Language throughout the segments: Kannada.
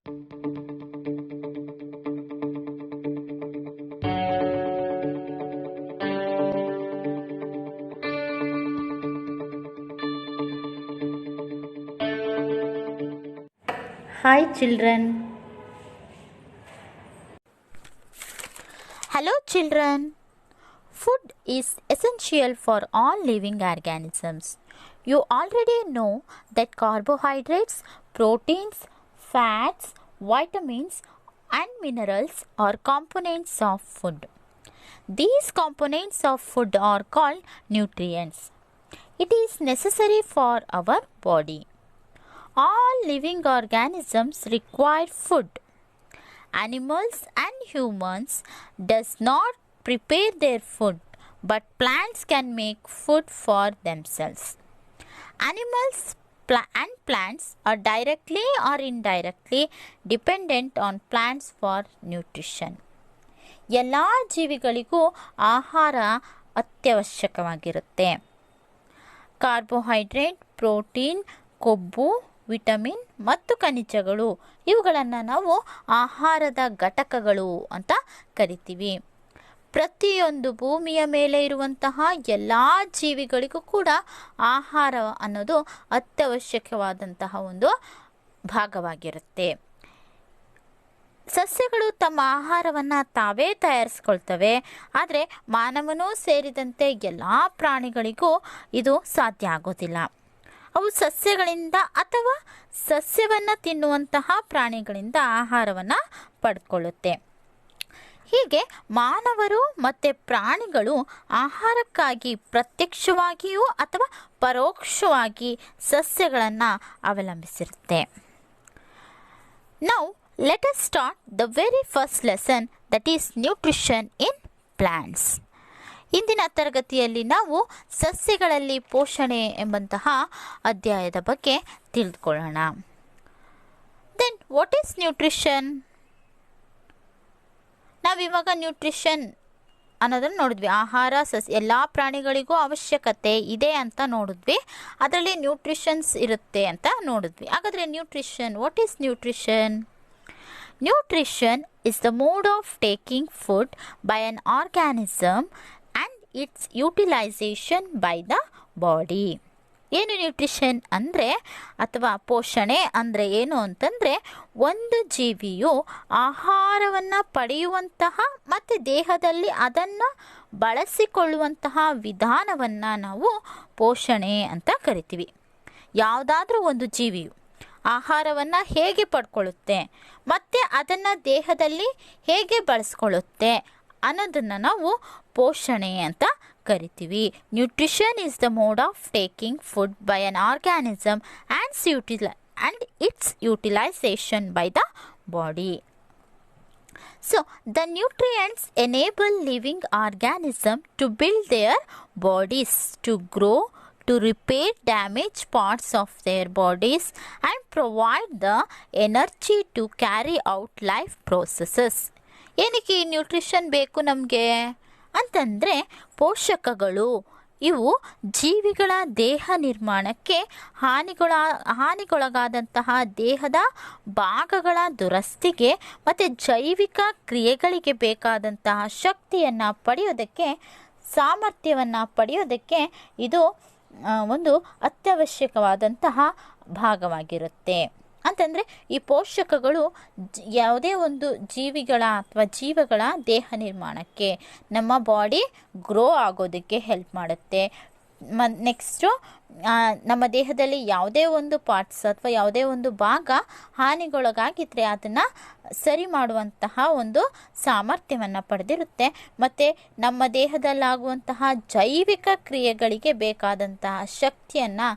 Hi children. Hello children. Food is essential for all living organisms. You already know that carbohydrates, proteins, fats, vitamins and minerals are components of food. These components of food are called nutrients. It is necessary for our body. All living organisms require food. Animals and humans does not prepare their food, but plants can make food for themselves. Animals and plants are directly or indirectly dependent on plants for nutrition. ಎಲ್ಲ ಜೀವಿಗಳಿಗೂ ಆಹಾರ ಅತ್ಯವಶ್ಯಕವಾಗಿರುತ್ತೆ. ಕಾರ್ಬೋಹೈಡ್ರೇಟ್, ಪ್ರೋಟೀನ್, ಕೊಬ್ಬು, ವಿಟಮಿನ್ ಮತ್ತು ಖನಿಜಗಳು ಇವುಗಳನ್ನು ನಾವು ಆಹಾರದ ಘಟಕಗಳು ಅಂತ ಕರಿತೀವಿ. ಪ್ರತಿಯೊಂದು ಭೂಮಿಯ ಮೇಲೆ ಇರುವಂತಹ ಎಲ್ಲ ಜೀವಿಗಳಿಗೂ ಕೂಡ ಆಹಾರ ಅನ್ನೋದು ಅತ್ಯವಶ್ಯಕವಾದಂತಹ ಒಂದು ಭಾಗವಾಗಿರುತ್ತೆ. ಸಸ್ಯಗಳು ತಮ್ಮ ಆಹಾರವನ್ನು ತಾವೇ ತಯಾರಿಸ್ಕೊಳ್ತವೆ. ಆದರೆ ಮಾನವನೂ ಸೇರಿದಂತೆ ಎಲ್ಲ ಪ್ರಾಣಿಗಳಿಗೂ ಇದು ಸಾಧ್ಯ ಆಗೋದಿಲ್ಲ. ಅವು ಸಸ್ಯಗಳಿಂದ ಅಥವಾ ಸಸ್ಯವನ್ನು ತಿನ್ನುವಂತಹ ಪ್ರಾಣಿಗಳಿಂದ ಆಹಾರವನ್ನು ಪಡ್ಕೊಳ್ಳುತ್ತೆ. ಹೀಗೆ ಮಾನವರು ಮತ್ತು ಪ್ರಾಣಿಗಳು ಆಹಾರಕ್ಕಾಗಿ ಪ್ರತ್ಯಕ್ಷವಾಗಿಯೂ ಅಥವಾ ಪರೋಕ್ಷವಾಗಿ ಸಸ್ಯಗಳನ್ನು ಅವಲಂಬಿಸಿರುತ್ತೆ. Now let us start the very first lesson, that is nutrition in plants. ಇಂದಿನ ತರಗತಿಯಲ್ಲಿ ನಾವು ಸಸ್ಯಗಳಲ್ಲಿ ಪೋಷಣೆ ಎಂಬಂತಹ ಅಧ್ಯಾಯದ ಬಗ್ಗೆ ತಿಳಿದುಕೊಳ್ಳೋಣ. Then what is nutrition? ನಾವಿವಾಗ ನ್ಯೂಟ್ರಿಷನ್ ಅನ್ನೋದನ್ನು ನೋಡಿದ್ವಿ. ಆಹಾರ ಎಲ್ಲ ಪ್ರಾಣಿಗಳಿಗೂ ಅವಶ್ಯಕತೆ ಇದೆ ಅಂತ ನೋಡಿದ್ವಿ. ಅದರಲ್ಲಿ ನ್ಯೂಟ್ರಿಷನ್ಸ್ ಇರುತ್ತೆ ಅಂತ ನೋಡಿದ್ವಿ. ಹಾಗಾದರೆ nutrition, what is nutrition? Nutrition is the mode of taking food by an organism and its utilization by the body. ಏನು ನ್ಯೂಟ್ರಿಷನ್ ಅಂದರೆ ಅಥವಾ ಪೋಷಣೆ ಅಂದರೆ ಏನು ಅಂತಂದರೆ, ಒಂದು ಜೀವಿಯು ಆಹಾರವನ್ನು ಪಡೆಯುವಂತಹ ಮತ್ತು ದೇಹದಲ್ಲಿ ಅದನ್ನು ಬಳಸಿಕೊಳ್ಳುವಂತಹ ವಿಧಾನವನ್ನು ನಾವು ಪೋಷಣೆ ಅಂತ ಕರಿತೀವಿ. ಯಾವುದಾದ್ರೂ ಒಂದು ಜೀವಿಯು ಆಹಾರವನ್ನು ಹೇಗೆ ಪಡ್ಕೊಳ್ಳುತ್ತೆ ಮತ್ತು ಅದನ್ನು ದೇಹದಲ್ಲಿ ಹೇಗೆ ಬಳಸ್ಕೊಳ್ಳುತ್ತೆ ಅನ್ನೋದನ್ನು ನಾವು ಪೋಷಣೆ ಅಂತ ಕರಿತೀವಿ. Nutrition is the mode of taking food by an organism and it's utilisation by the body. So, the nutrients enable living organisms to build their bodies, to grow, to repair damaged parts of their bodies and provide the energy to carry out life processes. ಏನಕ್ಕೆ ಈ ನ್ಯೂಟ್ರಿಷನ್ ಬೇಕು ನಮಗೆ ಅಂತಂದರೆ, ಪೋಷಕಗಳು ಇವು ಜೀವಿಗಳ ದೇಹ ನಿರ್ಮಾಣಕ್ಕೆ ಹಾನಿಗೊಳಗಾದಂತಹ ದೇಹದ ಭಾಗಗಳ ದುರಸ್ತಿಗೆ ಮತ್ತು ಜೈವಿಕ ಕ್ರಿಯೆಗಳಿಗೆ ಬೇಕಾದಂತಹ ಶಕ್ತಿಯನ್ನು ಪಡೆಯೋದಕ್ಕೆ, ಸಾಮರ್ಥ್ಯವನ್ನು ಪಡೆಯೋದಕ್ಕೆ ಇದು ಒಂದು ಅತ್ಯವಶ್ಯಕವಾದಂತಹ ಭಾಗವಾಗಿರುತ್ತೆ. ಅಂತಂದರೆ ಈ ಪೋಷಕಗಳು ಯಾವುದೇ ಒಂದು ಜೀವಿಗಳ ಅಥವಾ ಜೀವಗಳ ದೇಹ ನಿರ್ಮಾಣಕ್ಕೆ, ನಮ್ಮ ಬಾಡಿ ಗ್ರೋ ಆಗೋದಕ್ಕೆ ಹೆಲ್ಪ್ ಮಾಡುತ್ತೆ. ನೆಕ್ಸ್ಟು ನಮ್ಮ ದೇಹದಲ್ಲಿ ಯಾವುದೇ ಒಂದು ಪಾರ್ಟ್ಸ್ ಅಥವಾ ಯಾವುದೇ ಒಂದು ಭಾಗ ಹಾನಿಗೊಳಗಾಗಿದ್ದರೆ ಅದನ್ನು ಸರಿ ಮಾಡುವಂತಹ ಒಂದು ಸಾಮರ್ಥ್ಯವನ್ನು ಪಡೆದಿರುತ್ತೆ. ಮತ್ತು ನಮ್ಮ ದೇಹದಲ್ಲಾಗುವಂತಹ ಜೈವಿಕ ಕ್ರಿಯೆಗಳಿಗೆ ಬೇಕಾದಂತಹ ಶಕ್ತಿಯನ್ನು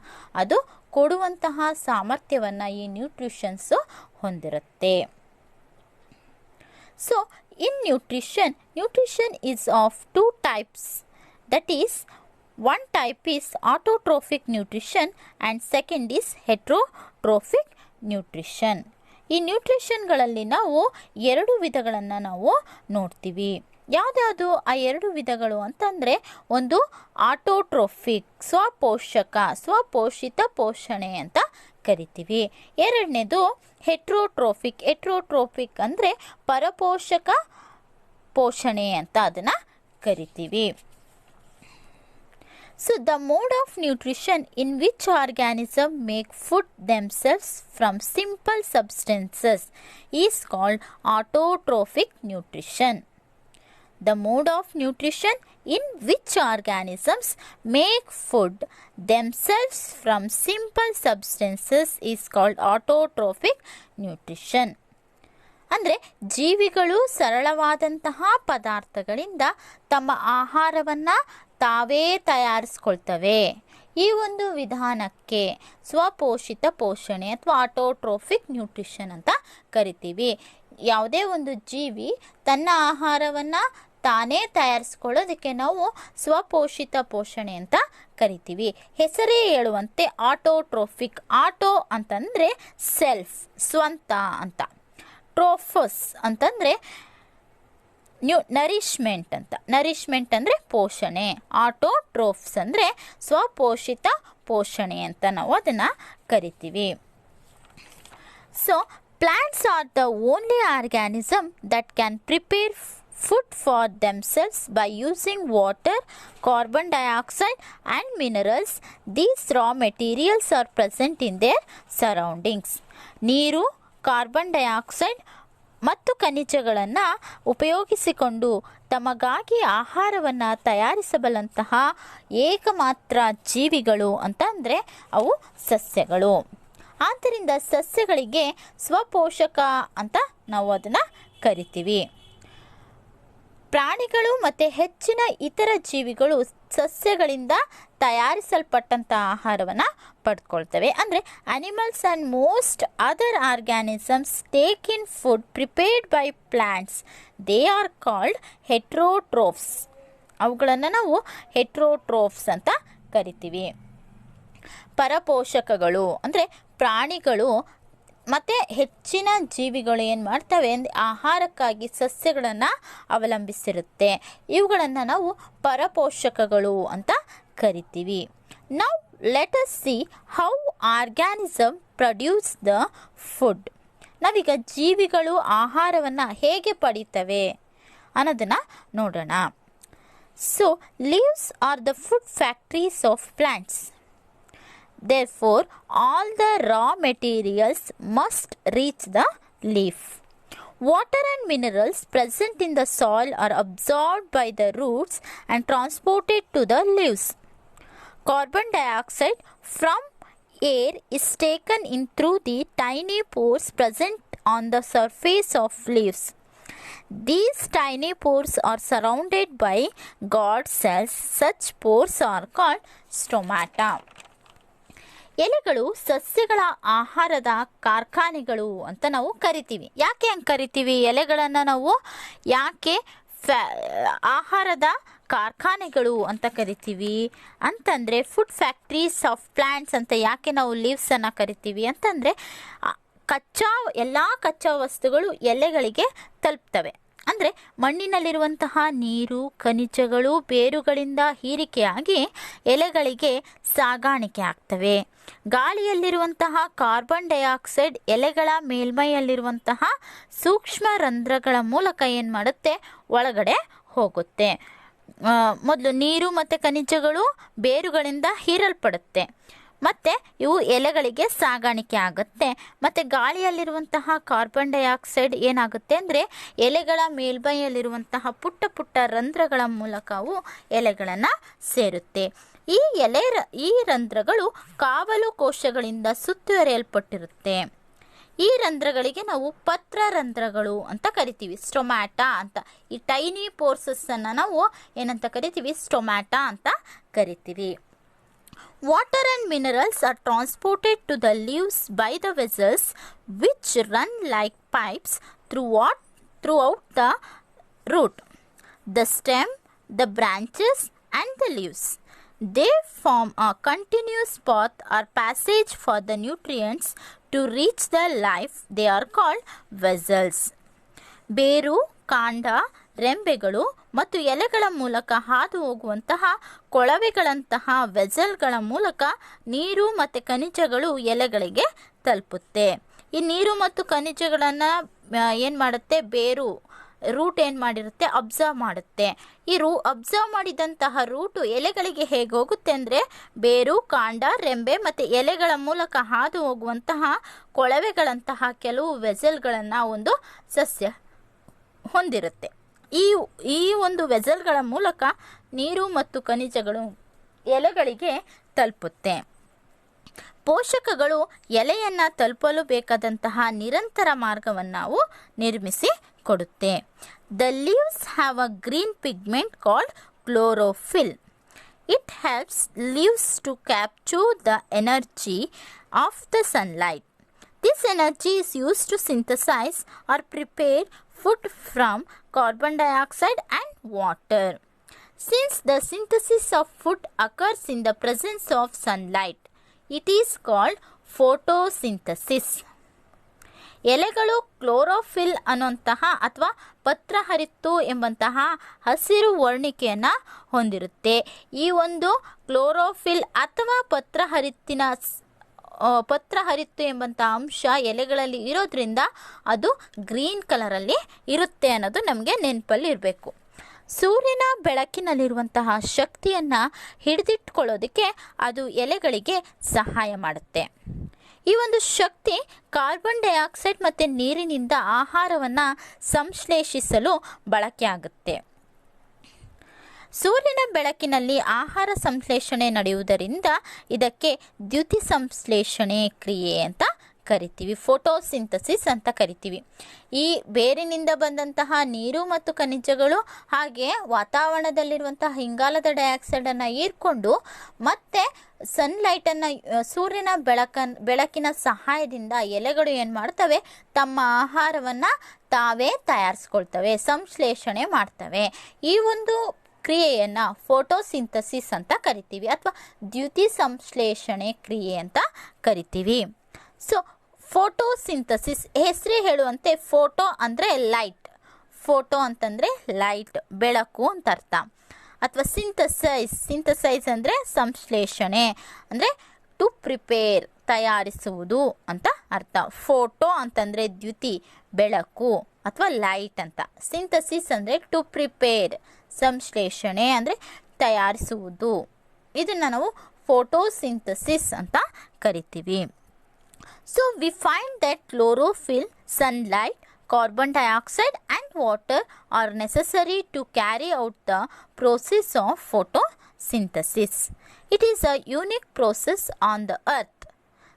ಅದು ಕೊಡುವಂತಹ ಸಾಮರ್ಥ್ಯವನ್ನು ಈ ನ್ಯೂಟ್ರಿಷನ್ಸು ಹೊಂದಿರುತ್ತೆ. So in nutrition is of 2 types. That is, one type is autotrophic nutrition and second is heterotrophic nutrition. ಈ ನ್ಯೂಟ್ರಿಷನ್ಗಳಲ್ಲಿ ನಾವು 2 ವಿಧಗಳನ್ನು ನಾವು ನೋಡ್ತೀವಿ. ಯಾವುದ್ಯಾವುದು ಆ 2 ವಿಧಗಳು ಅಂತಂದರೆ, ಒಂದು ಆಟೋಟ್ರೋಫಿಕ್, ಸ್ವಪೋಷಿತ ಪೋಷಣೆ ಅಂತ ಕರಿತೀವಿ. ಎರಡನೇದು ಹೆಟ್ರೋಟ್ರೋಫಿಕ್. ಹೆಟ್ರೋಟ್ರೋಫಿಕ್ ಅಂದರೆ ಪರಪೋಷಕ ಪೋಷಣೆ ಅಂತ ಅದನ್ನು ಕರಿತೀವಿ. So the mode of nutrition in which organism make food themselves from simple substances is called autotrophic nutrition. The mode of nutrition in which organisms make food themselves from simple substances is called autotrophic nutrition. ಅಂದರೆ ಜೀವಿಗಳು ಸರಳವಾದಂತಹ ಪದಾರ್ಥಗಳಿಂದ ತಮ್ಮ ಆಹಾರವನ್ನು ತಾವೇ ತಯಾರಿಸ್ಕೊಳ್ತವೆ. ಈ ಒಂದು ವಿಧಾನಕ್ಕೆ ಸ್ವಪೋಷಿತ ಪೋಷಣೆ ಅಥವಾ ಆಟೋಟ್ರೋಫಿಕ್ ನ್ಯೂಟ್ರಿಷನ್ ಅಂತ ಕರಿತೀವಿ. ಯಾವುದೇ ಒಂದು ಜೀವಿ ತನ್ನ ಆಹಾರವನ್ನು ತಾನೇ ತಯಾರಿಸ್ಕೊಳ್ಳೋದಕ್ಕೆ ನಾವು ಸ್ವಪೋಷಿತ ಪೋಷಣೆ ಅಂತ ಕರಿತೀವಿ. ಹೆಸರೇ ಹೇಳುವಂತೆ ಆಟೋಟ್ರೋಫಿಕ್. ಆಟೋ ಅಂತಂದರೆ ಸೆಲ್ಫ್, ಸ್ವಂತ ಅಂತ. ಟ್ರೋಫಸ್ ಅಂತಂದರೆ ನರಿಶ್ಮೆಂಟ್ ಅಂತ. ನರಿಶ್ಮೆಂಟ್ ಅಂದರೆ ಪೋಷಣೆ. ಆಟೋಟ್ರೋಫ್ಸ್ ಅಂದರೆ ಸ್ವಪೋಷಿತ ಪೋಷಣೆ ಅಂತ ನಾವು ಅದನ್ನು ಕರಿತೀವಿ. So plants are the only organism that can prepare food for themselves by using water, carbon dioxide and minerals. These raw materials are present in their surroundings. ನೀರು, ಕಾರ್ಬನ್ ಡೈಆಕ್ಸೈಡ್ ಮತ್ತು ಖನಿಜಗಳನ್ನು ಉಪಯೋಗಿಸಿಕೊಂಡು ತಮಗಾಗಿ ಆಹಾರವನ್ನು ತಯಾರಿಸಬಲ್ಲಂತಹ ಏಕಮಾತ್ರ ಜೀವಿಗಳು ಅಂತಂದರೆ ಅವು ಸಸ್ಯಗಳು. ಆದ್ದರಿಂದ ಸಸ್ಯಗಳಿಗೆ ಸ್ವಪೋಷಕ ಅಂತ ನಾವು ಅದನ್ನು ಕರಿತೀವಿ. ಪ್ರಾಣಿಗಳು ಮತ್ತು ಹೆಚ್ಚಿನ ಇತರ ಜೀವಿಗಳು ಸಸ್ಯಗಳಿಂದ ತಯಾರಿಸಲ್ಪಟ್ಟಂಥ ಆಹಾರವನ್ನು ಪಡ್ಕೊಳ್ತವೆ. ಅಂದರೆ animals and most other organisms take in food prepared by plants. They are called heterotrophs. ಅವುಗಳನ್ನು ನಾವು ಹೆಟ್ರೋಟ್ರೋಫ್ಸ್ ಅಂತ ಕರಿತೀವಿ. ಪರಪೋಷಕಗಳು ಅಂದರೆ ಪ್ರಾಣಿಗಳು ಮತ್ತು ಹೆಚ್ಚಿನ ಜೀವಿಗಳು ಏನು ಮಾಡ್ತವೆ ಅಂದರೆ ಆಹಾರಕ್ಕಾಗಿ ಸಸ್ಯಗಳನ್ನು ಅವಲಂಬಿಸಿರುತ್ತೆ. ಇವುಗಳನ್ನು ನಾವು ಪರಪೋಷಕಗಳು ಅಂತ ಕರಿತೀವಿ. Now let us see how organism produce the food. ನಾವೀಗ ಜೀವಿಗಳು ಆಹಾರವನ್ನು ಹೇಗೆ ಪಡೀತವೆ ಅನ್ನೋದನ್ನು ನೋಡೋಣ. So leaves are the food factories of plants. Therefore, all the raw materials must reach the leaf. Water and minerals present in the soil are absorbed by the roots and transported to the leaves. Carbon dioxide from air is taken in through the tiny pores present on the surface of leaves. These tiny pores are surrounded by guard cells. Such pores are called stomata. ಎಲೆಗಳು ಸಸ್ಯಗಳ ಆಹಾರದ ಕಾರ್ಖಾನೆಗಳು ಅಂತ ನಾವು ಕರಿತೀವಿ. ಯಾಕೆ ಹಂಗೆ ಕರಿತೀವಿ ಎಲೆಗಳನ್ನು ನಾವು? ಯಾಕೆ ಆಹಾರದ ಕಾರ್ಖಾನೆಗಳು ಅಂತ ಕರಿತೀವಿ ಅಂತಂದರೆ, ಫುಡ್ ಫ್ಯಾಕ್ಟ್ರೀಸ್ ಆಫ್ ಪ್ಲಾಂಟ್ಸ್ ಅಂತ ಯಾಕೆ ನಾವು ಲೀವ್ಸನ್ನು ಕರಿತೀವಿ ಅಂತಂದರೆ, ಎಲ್ಲ ಕಚ್ಚಾ ವಸ್ತುಗಳು ಎಲೆಗಳಿಗೆ ತಲುಪ್ತವೆ. ಅಂದರೆ ಮಣ್ಣಿನಲ್ಲಿರುವಂತಹ ನೀರು, ಖನಿಜಗಳು ಬೇರುಗಳಿಂದ ಹೀರಿಕೆಯಾಗಿ ಎಲೆಗಳಿಗೆ ಸಾಗಾಣಿಕೆ ಆಗ್ತವೆ. ಗಾಳಿಯಲ್ಲಿರುವಂತಹ ಕಾರ್ಬನ್ ಡೈಆಕ್ಸೈಡ್ ಎಲೆಗಳ ಮೇಲ್ಮೈಯಲ್ಲಿರುವಂತಹ ಸೂಕ್ಷ್ಮ ರಂಧ್ರಗಳ ಮೂಲಕ ಏನು ಮಾಡುತ್ತೆ, ಒಳಗಡೆ ಹೋಗುತ್ತೆ. ಮೊದಲು ನೀರು ಮತ್ತು ಖನಿಜಗಳು ಬೇರುಗಳಿಂದ ಹೀರಲ್ಪಡುತ್ತೆ, ಮತ್ತು ಇವು ಎಲೆಗಳಿಗೆ ಸಾಗಾಣಿಕೆ ಆಗುತ್ತೆ. ಮತ್ತು ಗಾಳಿಯಲ್ಲಿರುವಂತಹ ಕಾರ್ಬನ್ ಡೈಆಕ್ಸೈಡ್ ಏನಾಗುತ್ತೆ ಅಂದರೆ ಎಲೆಗಳ ಮೇಲ್ಮೈಯಲ್ಲಿರುವಂತಹ ಪುಟ್ಟ ಪುಟ್ಟ ರಂಧ್ರಗಳ ಮೂಲಕ ಅವು ಎಲೆಗಳನ್ನು ಸೇರುತ್ತೆ. ಈ ರಂಧ್ರಗಳು ಕಾವಲು ಕೋಶಗಳಿಂದ ಸುತ್ತುವರಿಯಲ್ಪಟ್ಟಿರುತ್ತೆ. ಈ ರಂಧ್ರಗಳಿಗೆ ನಾವು ಪತ್ರ ರಂಧ್ರಗಳು ಅಂತ ಕರಿತೀವಿ, ಸ್ಟೊಮ್ಯಾಟಾ ಅಂತ. ಈ ಟೈನಿ ಪೋರ್ಸಸ್ಸನ್ನು ನಾವು ಏನಂತ ಕರಿತೀವಿ? ಸ್ಟೊಮ್ಯಾಟಾ ಅಂತ ಕರಿತೀವಿ. Water and minerals are transported to the leaves by the vessels which run like pipes throughout the root, the stem, the branches and the leaves. They form a continuous path or passage for the nutrients to reach the leaf. They are called vessels. ಬೇರು, ಕಾಂಡ, ರೆಂಬೆಗಳು ಮತ್ತು ಎಲೆಗಳ ಮೂಲಕ ಹಾದು ಹೋಗುವಂತಹ ಕೊಳವೆಗಳಂತಹ ವೆಸಲ್ಗಳ ಮೂಲಕ ನೀರು ಮತ್ತು ಖನಿಜಗಳು ಎಲೆಗಳಿಗೆ ತಲುಪುತ್ತೆ. ಈ ನೀರು ಮತ್ತು ಖನಿಜಗಳನ್ನು ಏನು ಮಾಡುತ್ತೆ, ಬೇರು ರೂಟ್ ಏನು ಮಾಡಿರುತ್ತೆ, ಅಬ್ಸರ್ವ್ ಮಾಡುತ್ತೆ. ಈ ಅಬ್ಸರ್ವ್ ಮಾಡಿದಂತಹ ರೂಟು ಎಲೆಗಳಿಗೆ ಹೇಗೆ ಹೋಗುತ್ತೆ ಅಂದರೆ ಬೇರು, ಕಾಂಡ, ರೆಂಬೆ ಮತ್ತು ಎಲೆಗಳ ಮೂಲಕ ಹಾದು ಹೋಗುವಂತಹ ಕೊಳವೆಗಳಂತಹ ಕೆಲವು ವೆಸಲ್ಗಳನ್ನು ಒಂದು ಸಸ್ಯ ಹೊಂದಿರುತ್ತೆ. ಈ ಒಂದು ವೆಸಲ್ಗಳ ಮೂಲಕ ನೀರು ಮತ್ತು ಖನಿಜಗಳು ಎಲೆಗಳಿಗೆ ತಲುಪುತ್ತೆ. ಪೋಷಕಗಳು ಎಲೆಯನ್ನು ತಲುಪಲು ಬೇಕಾದಂತಹ ನಿರಂತರ ಮಾರ್ಗವನ್ನು ನಾವು ನಿರ್ಮಿಸಿ ಕೊಡುತ್ತೆ. The leaves have a green pigment called chlorophyll. It helps leaves to capture the energy of the sunlight. This energy is used to synthesize or prepare food from carbon dioxide and water. Since the synthesis of food occurs in the presence of sunlight, it is called photosynthesis. ಎಲೆಗಳು ಕ್ಲೋರೋಫಿಲ್ ಅನ್ನುವಂತಹ ಅಥವಾ ಪತ್ರಹರಿತ್ತು ಎಂಬಂತಹ ಹಸಿರು ವರ್ಣಿಕೆಯನ್ನು ಹೊಂದಿರುತ್ತೆ. ಈ ಒಂದು ಕ್ಲೋರೋಫಿಲ್ ಅಥವಾ ಪತ್ರಹರಿತ್ತು ಎಂಬಂಥ ಅಂಶ ಎಲೆಗಳಲ್ಲಿ ಇರೋದ್ರಿಂದ ಅದು ಗ್ರೀನ್ ಕಲರಲ್ಲಿ ಇರುತ್ತೆ ಅನ್ನೋದು ನಮಗೆ ನೆನಪಲ್ಲಿ ಇರಬೇಕು. ಸೂರ್ಯನ ಬೆಳಕಿನಲ್ಲಿರುವಂತಹ ಶಕ್ತಿಯನ್ನು ಹಿಡಿದಿಟ್ಕೊಳ್ಳೋದಕ್ಕೆ ಅದು ಎಲೆಗಳಿಗೆ ಸಹಾಯ ಮಾಡುತ್ತೆ. ಈ ಒಂದು ಶಕ್ತಿ ಕಾರ್ಬನ್ ಡೈಆಕ್ಸೈಡ್ ಮತ್ತು ನೀರಿನಿಂದ ಆಹಾರವನ್ನು ಸಂಶ್ಲೇಷಿಸಲು ಬಳಕೆಯಾಗುತ್ತೆ. ಸೂರ್ಯನ ಬೆಳಕಿನಲ್ಲಿ ಆಹಾರ ಸಂಶ್ಲೇಷಣೆ ನಡೆಯುವುದರಿಂದ ಇದಕ್ಕೆ ದ್ಯುತಿ ಸಂಶ್ಲೇಷಣೆ ಕ್ರಿಯೆ ಅಂತ ಕರಿತೀವಿ, ಫೋಟೋಸಿಂಥಸಿಸ್ ಅಂತ ಕರಿತೀವಿ. ಈ ಬೇರಿನಿಂದ ಬಂದಂತಹ ನೀರು ಮತ್ತು ಖನಿಜಗಳು ಹಾಗೆ ವಾತಾವರಣದಲ್ಲಿರುವಂತಹ ಇಂಗಾಲದ ಡೈಆಕ್ಸೈಡನ್ನು ಹೀರ್ಕೊಂಡು ಮತ್ತೆ ಸನ್ಲೈಟನ್ನು, ಸೂರ್ಯನ ಬೆಳಕಿನ ಸಹಾಯದಿಂದ ಎಲೆಗಳು ಏನು ಮಾಡ್ತವೆ, ತಮ್ಮ ಆಹಾರವನ್ನು ತಾವೇ ತಯಾರಿಸ್ಕೊಳ್ತವೆ, ಸಂಶ್ಲೇಷಣೆ ಮಾಡ್ತವೆ. ಈ ಒಂದು ಕ್ರಿಯೆಯನ್ನು ಫೋಟೋಸಿಂಥಸಿಸ್ ಅಂತ ಕರಿತೀವಿ ಅಥವಾ ದ್ಯುತಿ ಸಂಶ್ಲೇಷಣೆ ಕ್ರಿಯೆ ಅಂತ ಕರಿತೀವಿ. ಸೊ ಫೋಟೋಸಿಂಥಸಿಸ್ ಹೆಸರೇ ಹೇಳುವಂತೆ ಫೋಟೋ ಅಂದರೆ ಲೈಟ್, ಫೋಟೋ ಅಂತಂದರೆ ಲೈಟ್, ಬೆಳಕು ಅಂತ ಅರ್ಥ. ಅಥವಾ ಸಿಂಥಸೈಸ್ ಅಂದರೆ ಸಂಶ್ಲೇಷಣೆ, ಅಂದರೆ ಟು ಪ್ರಿಪೇರ್, ತಯಾರಿಸುವುದು ಅಂತ ಅರ್ಥ. ಫೋಟೋ ಅಂತಂದರೆ ದ್ಯುತಿ, ಬೆಳಕು ಅಥವಾ ಲೈಟ್ ಅಂತ. ಸಿಂಥಸಿಸ್ ಅಂದರೆ ಟು ಪ್ರಿಪೇರ್, ಸಂಶ್ಲೇಷಣೆ ಅಂದರೆ ತಯಾರಿಸುವುದು. ಇದನ್ನು ನಾವು ಫೋಟೋಸಿಂಥಸಿಸ್ ಅಂತ ಕರಿತೀವಿ. So we find that chlorophyll, sunlight, carbon dioxide and water are necessary to carry out the process of photosynthesis. It is a unique process on the earth.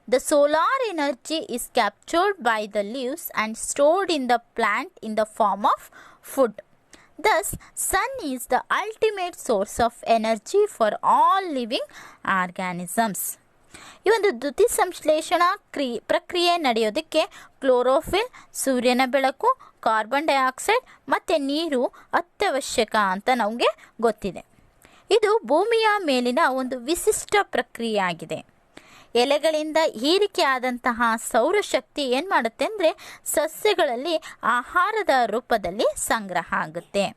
The solar energy is captured by the leaves and stored in the plant in the form of food. Thus, sun is the ultimate source of energy for all living organisms. ಈ ಒಂದು ದ್ಯುತಿ ಸಂಶ್ಲೇಷಣಾ ಪ್ರಕ್ರಿಯೆ ನಡೆಯೋದಕ್ಕೆ ಕ್ಲೋರೋಫಿಲ್, ಸೂರ್ಯನ ಬೆಳಕು, ಕಾರ್ಬನ್ ಡೈಆಕ್ಸೈಡ್ ಮತ್ತು ನೀರು ಅತ್ಯವಶ್ಯಕ ಅಂತ ನಮಗೆ ಗೊತ್ತಿದೆ. ಇದು ಭೂಮಿಯ ಮೇಲಿನ ಒಂದು ವಿಶಿಷ್ಟ ಪ್ರಕ್ರಿಯೆಯಾಗಿದೆ. ಎಲೆಗಳಿಂದ ಹೀರಿಕೆಯಾದಂತಹ ಸೌರಶಕ್ತಿ ಏನು ಮಾಡುತ್ತೆ ಅಂದರೆ ಸಸ್ಯಗಳಲ್ಲಿ ಆಹಾರದ ರೂಪದಲ್ಲಿ ಸಂಗ್ರಹ ಆಗುತ್ತೆ.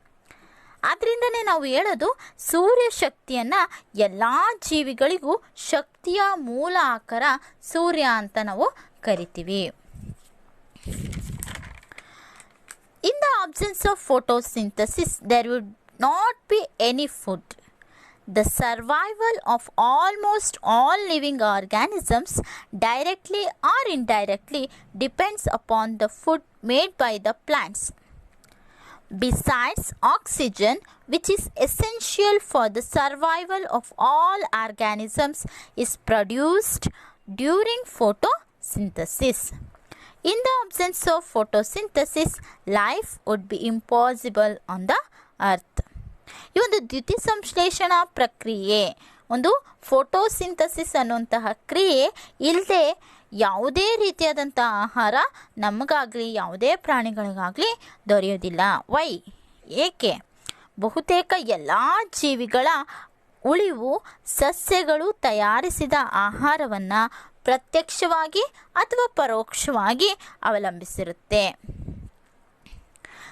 ಆದ್ದರಿಂದನೇ ನಾವು ಹೇಳೋದು ಸೂರ್ಯ ಶಕ್ತಿಯನ್ನು ಎಲ್ಲ ಜೀವಿಗಳಿಗೂ ಶಕ್ತಿಯ ಮೂಲ ಆಕಾರ ಸೂರ್ಯ ಅಂತ ನಾವು ಕರಿತೀವಿ. In the absence of photosynthesis, there would not be any food. The survival of almost all living organisms directly or indirectly depends upon the food made by the plants. Besides oxygen, which is essential for the survival of all organisms, is produced during photosynthesis. In the absence of photosynthesis, life would be impossible on the earth. ಈ ಒಂದು ದ್ಯುತಿ ಸಂಶ್ಲೇಷಣಾ ಪ್ರಕ್ರಿಯೆ, ಒಂದು ಫೋಟೋಸಿಂಥಸಿಸ್ ಅನ್ನುವಂತಹ ಕ್ರಿಯೆ ಇಲ್ಲದೆ ಯಾವುದೇ ರೀತಿಯಾದಂಥ ಆಹಾರ ನಮಗಾಗಲಿ ಯಾವುದೇ ಪ್ರಾಣಿಗಳಿಗಾಗಲಿ ದೊರೆಯೋದಿಲ್ಲ. ವೈ? ಏಕೆ? ಬಹುತೇಕ ಎಲ್ಲ ಜೀವಿಗಳ ಉಳಿವು ಸಸ್ಯಗಳು ತಯಾರಿಸಿದ ಆಹಾರವನ್ನು ಪ್ರತ್ಯಕ್ಷವಾಗಿ ಅಥವಾ ಪರೋಕ್ಷವಾಗಿ ಅವಲಂಬಿಸಿರುತ್ತೆ.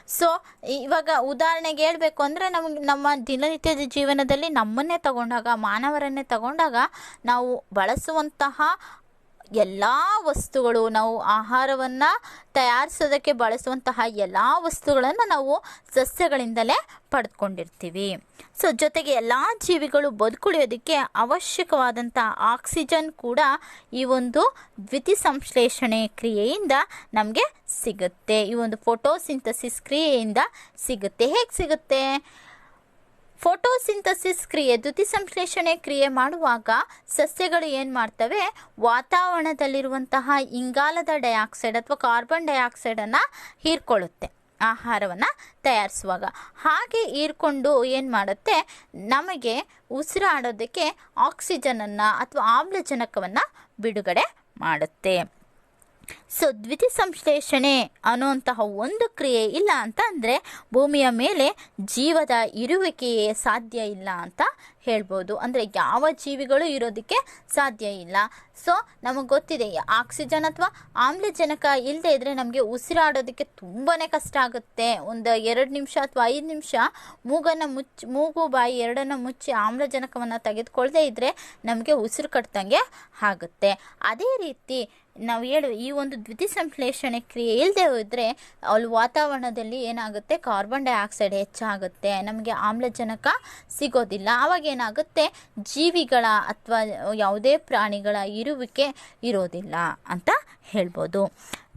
ಸೊ ಇವಾಗ ಉದಾಹರಣೆಗೆ ಹೇಳಬೇಕು ಅಂದರೆ ನಮ್ಮ ದಿನನಿತ್ಯದ ಜೀವನದಲ್ಲಿ ನಮ್ಮನ್ನೇ ತಗೊಂಡಾಗ, ಮಾನವರನ್ನೇ ತಗೊಂಡಾಗ, ನಾವು ಬಳಸುವಂತಹ ಎಲ್ಲ ವಸ್ತುಗಳು, ನಾವು ಆಹಾರವನ್ನು ತಯಾರಿಸೋದಕ್ಕೆ ಬಳಸುವಂತಹ ಎಲ್ಲ ವಸ್ತುಗಳನ್ನು ನಾವು ಸಸ್ಯಗಳಿಂದಲೇ ಪಡೆದುಕೊಂಡಿರ್ತೀವಿ. ಸೊ ಜೊತೆಗೆ ಎಲ್ಲ ಜೀವಿಗಳು ಬದುಕುಳಿಯೋದಕ್ಕೆ ಅವಶ್ಯಕವಾದಂಥ ಆಕ್ಸಿಜನ್ ಕೂಡ ಈ ಒಂದು ದ್ಯುತಿಸಂಶ್ಲೇಷಣೆ ಕ್ರಿಯೆಯಿಂದ ನಮಗೆ ಸಿಗುತ್ತೆ. ಈ ಒಂದು ಫೋಟೋಸಿಂಥಸಿಸ್ ಕ್ರಿಯೆಯಿಂದ ಸಿಗುತ್ತೆ. ಹೇಗೆ ಸಿಗುತ್ತೆ? ಫೋಟೋಸಿಂಥಸಿಸ್ ಕ್ರಿಯೆ, ದ್ಯುತಿಸಂಶ್ಲೇಷಣೆ ಕ್ರಿಯೆ ಮಾಡುವಾಗ ಸಸ್ಯಗಳು ಏನು ಮಾಡ್ತವೆ, ವಾತಾವರಣದಲ್ಲಿರುವಂತಹ ಇಂಗಾಲದ ಡೈಆಕ್ಸೈಡ್ ಅಥವಾ ಕಾರ್ಬನ್ ಡೈಆಕ್ಸೈಡನ್ನು ಹೀರ್ಕೊಳ್ಳುತ್ತೆ ಆಹಾರವನ್ನು ತಯಾರಿಸುವಾಗ. ಹಾಗೆ ಹೀರ್ಕೊಂಡು ಏನು ಮಾಡುತ್ತೆ, ನಮಗೆ ಉಸಿರಾಡೋದಕ್ಕೆ ಆಕ್ಸಿಜನನ್ನು ಅಥವಾ ಆಮ್ಲಜನಕವನ್ನು ಬಿಡುಗಡೆ ಮಾಡುತ್ತೆ. ಸೊ ದ್ಯುತಿಸಂಶ್ಲೇಷಣೆ ಅನ್ನುವಂತಹ ಒಂದು ಕ್ರಿಯೆ ಇಲ್ಲ ಅಂತ ಅಂದರೆ ಭೂಮಿಯ ಮೇಲೆ ಜೀವದ ಇರುವಿಕೆಯೇ ಸಾಧ್ಯ ಇಲ್ಲ ಅಂತ ಹೇಳ್ಬೋದು. ಅಂದರೆ ಯಾವ ಜೀವಿಗಳು ಇರೋದಕ್ಕೆ ಸಾಧ್ಯ ಇಲ್ಲ. ಸೊ ನಮಗೆ ಗೊತ್ತಿದೆ, ಆಕ್ಸಿಜನ್ ಅಥವಾ ಆಮ್ಲಜನಕ ಇಲ್ಲದೆ ಇದ್ದರೆ ನಮಗೆ ಉಸಿರಾಡೋದಕ್ಕೆ ತುಂಬಾ ಕಷ್ಟ ಆಗುತ್ತೆ. ಒಂದು 2 ನಿಮಿಷ ಅಥವಾ 5 ನಿಮಿಷ ಮೂಗು ಬಾಯಿ ಎರಡನ್ನು ಮುಚ್ಚಿ ಆಮ್ಲಜನಕವನ್ನು ತೆಗೆದುಕೊಳ್ಳದೆ ಇದ್ದರೆ ನಮಗೆ ಉಸಿರು ಕಟ್ಟಂಗೆ ಆಗುತ್ತೆ. ಅದೇ ರೀತಿ ನಾವು ಈ ಒಂದು ದ್ಯುತಿಸಂಶ್ಲೇಷಣೆ ಕ್ರಿಯೆ ಇಲ್ಲದೆ ಹೋದರೆ ಅಲ್ಲಿ ವಾತಾವರಣದಲ್ಲಿ ಏನಾಗುತ್ತೆ, ಕಾರ್ಬನ್ ಡೈಆಕ್ಸೈಡ್ ಹೆಚ್ಚಾಗುತ್ತೆ, ನಮಗೆ ಆಮ್ಲಜನಕ ಸಿಗೋದಿಲ್ಲ. ಆವಾಗ ಏನಾಗುತ್ತೆ, ಜೀವಿಗಳ ಅಥವಾ ಯಾವುದೇ ಪ್ರಾಣಿಗಳ ಇರುವಿಕೆ ಇರೋದಿಲ್ಲ ಅಂತ ಹೇಳ್ಬೋದು.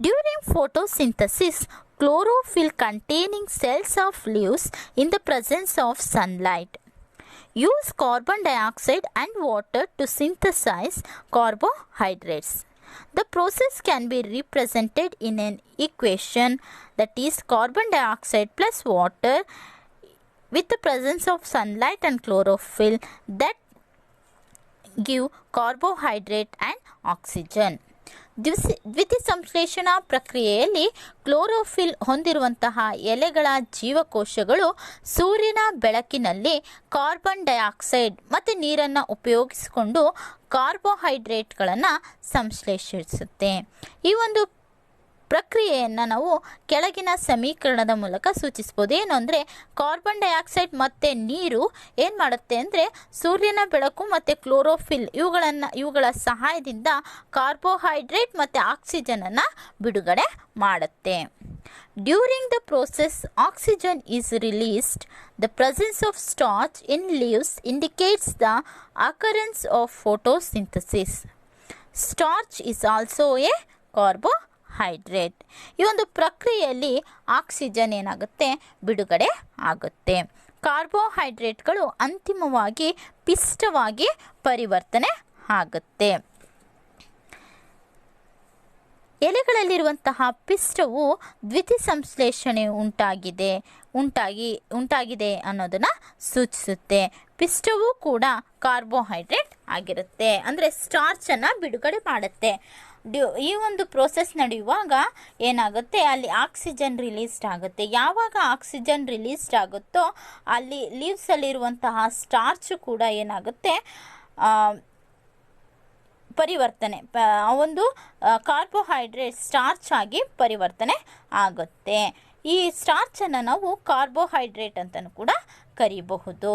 During photosynthesis, chlorophyll containing cells of leaves in the presence of sunlight use carbon dioxide and water to synthesize carbohydrates. The process can be represented in an equation, that is carbon dioxide plus water with the presence of sunlight and chlorophyll, that give carbohydrate and oxygen. ದ್ಯುತಿಸಂಶ್ಲೇಷಣಾ ಪ್ರಕ್ರಿಯೆಯಲ್ಲಿ ಕ್ಲೋರೋಫಿಲ್ ಹೊಂದಿರುವಂತಹ ಎಲೆಗಳ ಜೀವಕೋಶಗಳು ಸೂರ್ಯನ ಬೆಳಕಿನಲ್ಲಿ ಕಾರ್ಬನ್ ಡೈಆಕ್ಸೈಡ್ ಮತ್ತು ನೀರನ್ನು ಉಪಯೋಗಿಸಿಕೊಂಡು ಕಾರ್ಬೋಹೈಡ್ರೇಟ್ಗಳನ್ನು ಸಂಶ್ಲೇಷಿಸುತ್ತೆ. ಈ ಒಂದು ಪ್ರಕ್ರಿಯೆಯನ್ನು ನಾವು ಕೆಳಗಿನ ಸಮೀಕರಣದ ಮೂಲಕ ಸೂಚಿಸ್ಬೋದು. ಏನು ಅಂದರೆ, ಕಾರ್ಬನ್ ಡೈಆಕ್ಸೈಡ್ ಮತ್ತು ನೀರು ಏನು ಮಾಡುತ್ತೆ ಅಂದರೆ ಸೂರ್ಯನ ಬೆಳಕು ಮತ್ತು ಕ್ಲೋರೋಫಿಲ್ ಇವುಗಳ ಸಹಾಯದಿಂದ ಕಾರ್ಬೋಹೈಡ್ರೇಟ್ ಮತ್ತು ಆಕ್ಸಿಜನನ್ನು ಬಿಡುಗಡೆ ಮಾಡುತ್ತೆ. During the process oxygen is released. The presence of starch in leaves indicates the occurrence of photosynthesis. Starch is also A carbohydrate. ಈ ಒಂದು ಪ್ರಕ್ರಿಯೆಯಲ್ಲಿ ಆಕ್ಸಿಜನ್ ಏನಾಗುತ್ತೆ, ಬಿಡುಗಡೆ ಆಗುತ್ತೆ. ಕಾರ್ಬೋಹೈಡ್ರೇಟ್ಗಳು ಅಂತಿಮವಾಗಿ ಪಿಷ್ಟವಾಗಿ ಪರಿವರ್ತನೆ ಆಗುತ್ತೆ. ಎಲೆಗಳಲ್ಲಿರುವಂತಹ ಪಿಷ್ಟವು ದ್ಯುತಿಸಂಶ್ಲೇಷಣೆ ಉಂಟಾಗಿದೆ ಅನ್ನೋದನ್ನು ಸೂಚಿಸುತ್ತೆ. ಪಿಷ್ಟವೂ ಕೂಡ ಕಾರ್ಬೋಹೈಡ್ರೇಟ್ ಆಗಿರುತ್ತೆ, ಅಂದರೆ ಸ್ಟಾರ್ಚನ್ನು ಬಿಡುಗಡೆ ಮಾಡುತ್ತೆ. ಈ ಒಂದು ಪ್ರೋಸೆಸ್ ನಡೆಯುವಾಗ ಏನಾಗುತ್ತೆ, ಅಲ್ಲಿ ಆಕ್ಸಿಜನ್ ರಿಲೀಸ್ಡ್ ಆಗುತ್ತೆ. ಯಾವಾಗ ಆಕ್ಸಿಜನ್ ರಿಲೀಸ್ಡ್ ಆಗುತ್ತೋ ಅಲ್ಲಿ ಲೀವ್ಸಲ್ಲಿರುವಂತಹ ಸ್ಟಾರ್ಚು ಕೂಡ ಏನಾಗುತ್ತೆ, ಪರಿವರ್ತನೆ ಒಂದು ಕಾರ್ಬೋಹೈಡ್ರೇಟ್ ಸ್ಟಾರ್ಚ್ ಆಗಿ ಪರಿವರ್ತನೆ ಆಗುತ್ತೆ. ಈ ಸ್ಟಾರ್ಚನ್ನು ನಾವು ಕಾರ್ಬೋಹೈಡ್ರೇಟ್ ಅಂತಲೂ ಕೂಡ ಕರೀಬಹುದು.